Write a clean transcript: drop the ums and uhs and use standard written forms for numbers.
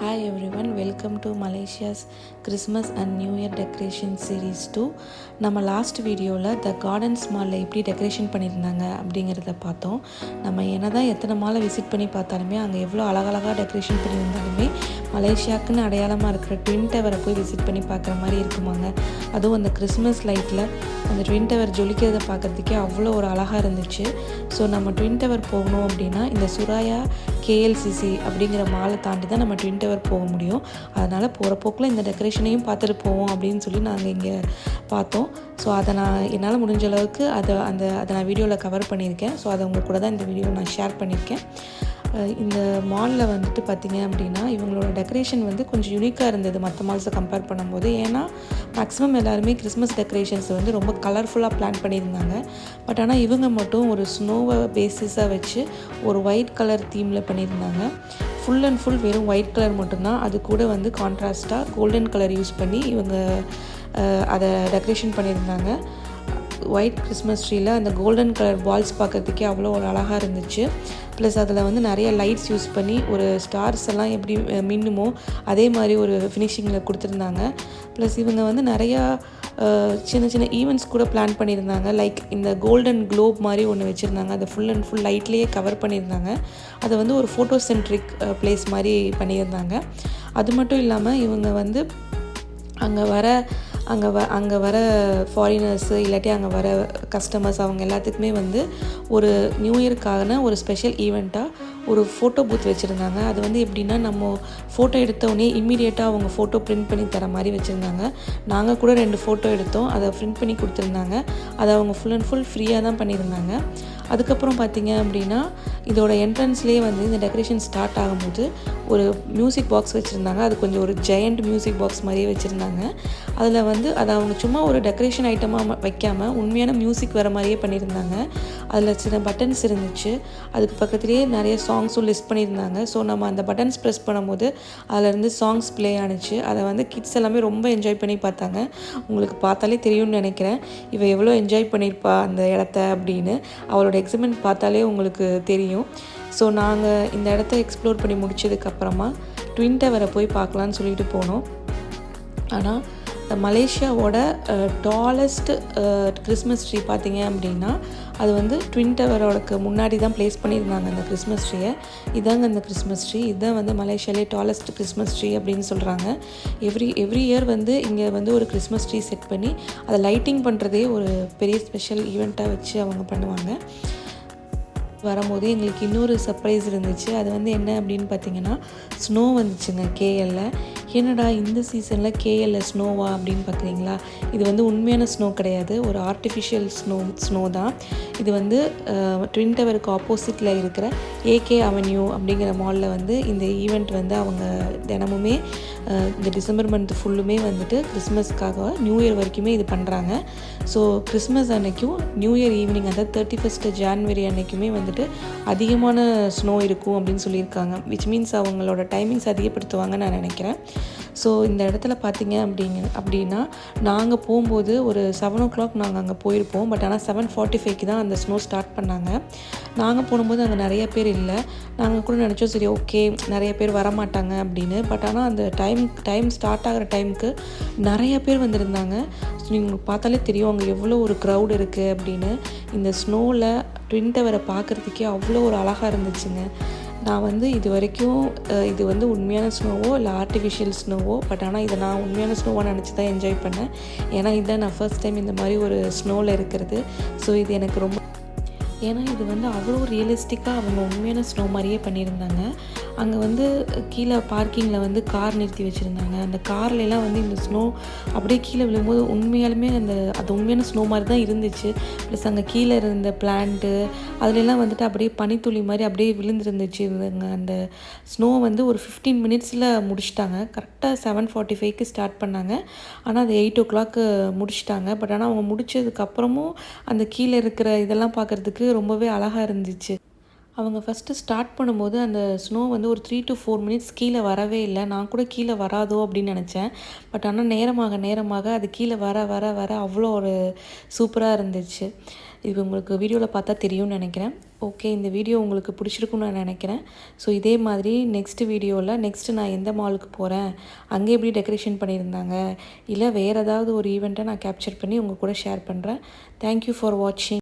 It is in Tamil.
Hi everyone, welcome to Malaysia's Christmas and New Year Decoration Series 2. நம்ம லாஸ்ட் வீடியோவில் த கார்டன்ஸ் மாலில் எப்படி டெக்கரேஷன் பண்ணியிருந்தாங்க அப்படிங்கிறத பார்த்தோம். நம்ம என்னதான் எத்தனை மாலை விசிட் பண்ணி பார்த்தாலுமே அங்கே எவ்வளோ அழகழகாக டெக்கரேஷன் பண்ணியிருந்தாலுமே மலேசியாவுக்குன்னு அடையாளமாக இருக்கிற ட்வின் டவரை போய் விசிட் பண்ணி பார்க்குற மாதிரி இருக்குமாங்க. அதுவும் அந்த கிறிஸ்மஸ் லைட்டில் அந்த ட்வின் டவர் ஜொலிக்கிறத பார்க்குறதுக்கே அவ்வளோ ஒரு அழகாக இருந்துச்சு. ஸோ நம்ம ட்வின் டவர் போகணும் அப்படின்னா இந்த சுராயா கேஎல்சிசி அப்படிங்கிற மாலை தாண்டி தான் நம்ம ட்வின் டவர் போக முடியும். அதனால் போகிற போக்கில் இந்த டெக்கரேஷனையும் பார்த்துட்டு போவோம் அப்படின்னு சொல்லி நாங்கள் இங்கே பார்த்தோம். ஸோ அதை நான் என்னால் முடிஞ்ச அளவுக்கு அதை நான் வீடியோவில் கவர் பண்ணியிருக்கேன். ஸோ அதை உங்கள் கூட தான் இந்த வீடியோவில் நான் ஷேர் பண்ணியிருக்கேன். இந்த மாலில் வந்துட்டு பார்த்திங்க அப்படின்னா இவங்களோட டெக்கரேஷன் வந்து கொஞ்சம் யூனிக்காக இருந்தது மற்ற மால்ஸை கம்பேர் பண்ணும்போது. ஏன்னா மேக்ஸிமம் எல்லாருமே கிறிஸ்மஸ் டெக்கரேஷன்ஸ் வந்து ரொம்ப கலர்ஃபுல்லாக பிளான் பண்ணியிருந்தாங்க. பட் ஆனால் இவங்க மட்டும் ஒரு ஸ்னோவை பேசிஸாக வச்சு ஒரு ஒயிட் கலர் தீமில் பண்ணியிருந்தாங்க. ஃபுல் அண்ட் ஃபுல் வெறும் ஒயிட் கலர் மட்டும்தான். அது கூட வந்து கான்ட்ராஸ்ட்டாக கோல்டன் கலர் யூஸ் பண்ணி இவங்க அதை டெக்கரேஷன் பண்ணியிருந்தாங்க. ஒயிட் கிறிஸ்மஸ் ட்ரீயில் அந்த கோல்டன் கலர் பால்ஸ் பார்க்குறதுக்கே அவ்வளோ ஒரு அழகாக இருந்துச்சு. ப்ளஸ் அதில் வந்து நிறைய லைட்ஸ் யூஸ் பண்ணி ஒரு ஸ்டார்ஸ் எல்லாம் எப்படி மின்னுமோ அதே மாதிரி ஒரு ஃபினிஷிங்கில் கொடுத்துருந்தாங்க. ப்ளஸ் இவங்க வந்து நிறையா சின்ன சின்ன ஈவெண்ட்ஸ் கூட பிளான் பண்ணியிருந்தாங்க. லைக் இந்த கோல்டன் குளோப் மாதிரி ஒன்று வச்சுருந்தாங்க. அதை ஃபுல் அண்ட் ஃபுல் லைட்லேயே கவர் பண்ணியிருந்தாங்க. அதை வந்து ஒரு ஃபோட்டோ சென்ட்ரிக் பிளேஸ் மாதிரி பண்ணியிருந்தாங்க. அது மட்டும் இல்லாமல் இவங்க வந்து அங்கே வர ஃபாரினர்ஸு இல்லாட்டி அங்கே வர கஸ்டமர்ஸ் அவங்க எல்லாத்துக்குமே வந்து ஒரு நியூ இயர்க்கான ஒரு ஸ்பெஷல் ஈவெண்ட்டாக ஒரு ஃபோட்டோ பூத் வச்சுருந்தாங்க. அது வந்து எப்படின்னா நம்ம ஃபோட்டோ எடுத்தோடனே இம்மீடியட்டாக அவங்க ஃபோட்டோ பிரிண்ட் பண்ணி தர மாதிரி வச்சுருந்தாங்க. நாங்கள் கூட 2 ஃபோட்டோ எடுத்தோம். அதை பிரிண்ட் பண்ணி கொடுத்துருந்தாங்க. அதை அவங்க ஃபுல் அண்ட் ஃபுல் ஃப்ரீயாக தான் பண்ணியிருந்தாங்க. அதுக்கப்புறம் பார்த்திங்க அப்படின்னா இதோட என்ட்ரன்ஸ்லேயே வந்து இந்த டெக்கரேஷன் ஸ்டார்ட் ஆகும்போது ஒரு மியூசிக் பாக்ஸ் வச்சுருந்தாங்க. அது கொஞ்சம் ஒரு ஜெயண்ட் மியூசிக் பாக்ஸ் மாதிரியே வச்சுருந்தாங்க. அதில் வந்து அதை அவங்க சும்மா ஒரு டெக்கரேஷன் ஐட்டமாக வைக்காமல் உண்மையான மியூசிக் வர மாதிரியே பண்ணியிருந்தாங்க. அதில் சின்ன பட்டன்ஸ் இருந்துச்சு. அதுக்கு பக்கத்துலேயே நிறைய சாங்ஸும் லிஸ்ட் பண்ணியிருந்தாங்க. ஸோ நம்ம அந்த பட்டன்ஸ் ப்ரெஸ் பண்ணும்போது அதிலேருந்து சாங்ஸ் ப்ளே ஆனிச்சு. அதை வந்து கிட்ஸ் எல்லாமே ரொம்ப என்ஜாய் பண்ணி பார்த்தாங்க. உங்களுக்கு பார்த்தாலே தெரியும்னு நினைக்கிறேன் இவ எவ்வளோ என்ஜாய் பண்ணியிருப்பா அந்த இடத்த அப்படின்னு. அவளோட எக்ஸிபிட் பார்த்தாலே உங்களுக்கு தெரியும். ஸோ நாங்கள் இந்த இடத்த எக்ஸ்ப்ளோர் பண்ணி முடிச்சதுக்கப்புறமா ட்வின் டவரை போய் பார்க்கலான்னு சொல்லிட்டு போனோம். ஆனால் மலேசியாவோட டாலஸ்ட் கிறிஸ்மஸ் ட்ரீ பார்த்திங்க அப்படின்னா அது வந்து ட்வின் டவரோடக்கு முன்னாடி தான் ப்ளேஸ் பண்ணியிருந்தாங்க அந்த கிறிஸ்மஸ் ட்ரீயை. இதாங்க அந்த கிறிஸ்மஸ் ட்ரீ. இதுதான் வந்து மலேசியாலே டாலஸ்ட் கிறிஸ்மஸ் ட்ரீ அப்படின்னு சொல்கிறாங்க. எவ்ரி இயர் வந்து இங்கே வந்து ஒரு கிறிஸ்மஸ் ட்ரீ செட் பண்ணி அதை லைட்டிங் பண்ணுறதே ஒரு பெரிய ஸ்பெஷல் ஈவெண்ட்டாக வச்சு அவங்க பண்ணுவாங்க. வரும்போது எங்களுக்கு இன்னொரு சர்ப்ரைஸ் இருந்துச்சு. அது வந்து என்ன அப்படின்னு பார்த்தீங்கன்னா ஸ்னோ வந்துச்சுங்க கேஎல்ல. என்னடா இந்த சீசனில் கேஎல்ல ஸ்னோவா அப்படின்னு பார்க்குறீங்களா? இது வந்து உண்மையான ஸ்னோ கிடையாது, ஒரு ஆர்டிஃபிஷியல் ஸ்னோ தான். இது வந்து ட்வின் டவருக்கு ஆப்போசிட்டில் இருக்கிற ஏகே அவென்யூ அப்படிங்கிற மாலில் வந்து இந்த ஈவெண்ட் வந்து அவங்க தினமுமே இந்த டிசம்பர் மந்த் ஃபுல்லுமே வந்துட்டு கிறிஸ்மஸ்க்காக நியூ இயர் வரைக்குமே இது பண்ணுறாங்க. ஸோ கிறிஸ்மஸ் அன்னைக்கும் நியூ இயர் ஈவினிங் அதாவது 31 ஜான்வரி அன்னைக்குமே வந்துட்டு அதிகமான ஸ்னோ இருக்கும் அப்படின்னு சொல்லியிருக்காங்க. விச் மீன்ஸ் அவங்களோட டைமிங்ஸ் அதிகப்படுத்துவாங்கன்னு நான் நினைக்கிறேன். ஸோ இந்த இடத்துல பார்த்தீங்க அப்படின்னா நாங்கள் போகும்போது ஒரு 7 o'clock நாங்கள் அங்கே போயிருப்போம். பட் ஆனால் 7:45 தான் அந்த ஸ்னோ ஸ்டார்ட் பண்ணாங்க. நாங்கள் போகும்போது அங்கே நிறைய பேர் இல்லை. நாங்கள் கூட நினச்சோம் சரி ஓகே நிறைய பேர் வரமாட்டாங்க அப்படின்னு. பட் ஆனால் அந்த டைம் ஸ்டார்ட் ஆகிற டைமுக்கு நிறைய பேர் வந்திருந்தாங்க. ஸோ நீங்கள் பார்த்தாலே தெரியும் அங்கே எவ்வளோ ஒரு க்ரௌட் இருக்குது அப்படின்னு. இந்த ஸ்னோவில் ட்வின் டவரை பார்க்குறதுக்கே அவ்வளோ ஒரு அழகாக இருந்துச்சுங்க. நான் வந்து இது வரைக்கும் இது வந்து உண்மையான ஸ்னோவோ இல்லை ஆர்டிஃபிஷியல் ஸ்னோவோ, பட் ஆனால் இதை நான் உண்மையான ஸ்னோவாக நினச்சி தான் என்ஜாய் பண்ணேன். ஏன்னா இதுதான் நான் ஃபர்ஸ்ட் டைம் இந்த மாதிரி ஒரு ஸ்னோவில் இருக்கிறது. ஸோ இது எனக்கு ரொம்ப ஏன்னா இது வந்து அவ்வளோ ரியலிஸ்டிக்காக அவங்க உண்மையான ஸ்னோ மாதிரியே பண்ணியிருந்தாங்க. அங்கே வந்து கீழே பார்க்கிங்கில் வந்து கார் நிறுத்தி வச்சுருந்தாங்க. அந்த கார்லலாம் வந்து இந்த ஸ்னோ அப்படியே கீழே விழும்போது உண்மையாலுமே அது உண்மையான ஸ்னோ மாதிரி தான் இருந்துச்சு. ப்ளஸ் அங்கே கீழே இருந்த பிளான்ட்டு அதுலலாம் வந்துட்டு அப்படியே பனித்துளி மாதிரி அப்படியே விழுந்துருந்துச்சு. அந்த ஸ்னோ வந்து ஒரு 15 minutesல முடிச்சிட்டாங்க. கரெக்டாக 7:45க்கு ஸ்டார்ட் பண்ணாங்க. ஆனால் அது 8 o'clock முடிச்சிட்டாங்க. பட் ஆனால் அவங்க முடித்ததுக்கப்புறமும் அந்த கீழே இருக்கிற இதெல்லாம் பார்க்குறதுக்கு ரொம்பவே அழகாக இருந்துச்சு. அவங்க ஃபஸ்ட்டு ஸ்டார்ட் பண்ணும்போது அந்த ஸ்னோ வந்து ஒரு 3 to 4 மினிட்ஸ் கீழே வரவே இல்லை. நான் கூட கீழே வராதோ அப்படின்னு நினச்சேன். பட் ஆனால் நேரமாக அது கீழே வர அவ்வளோ ஒரு சூப்பராக இருந்துச்சு. இது உங்களுக்கு வீடியோவில் பார்த்தா தெரியும்னு நினைக்கிறேன். ஓகே, இந்த வீடியோ உங்களுக்கு பிடிச்சிருக்குன்னு நான் நினைக்கிறேன். ஸோ இதே மாதிரி நெக்ஸ்ட்டு நான் எந்த மாலுக்கு போகிறேன், அங்கே எப்படி டெக்கரேஷன் பண்ணியிருந்தாங்க, இல்லை வேறு ஏதாவது ஒரு ஈவெண்ட்டை நான் கேப்சர் பண்ணி உங்கள் கூட ஷேர் பண்ணுறேன். தேங்க்யூ ஃபார் வாட்சிங்.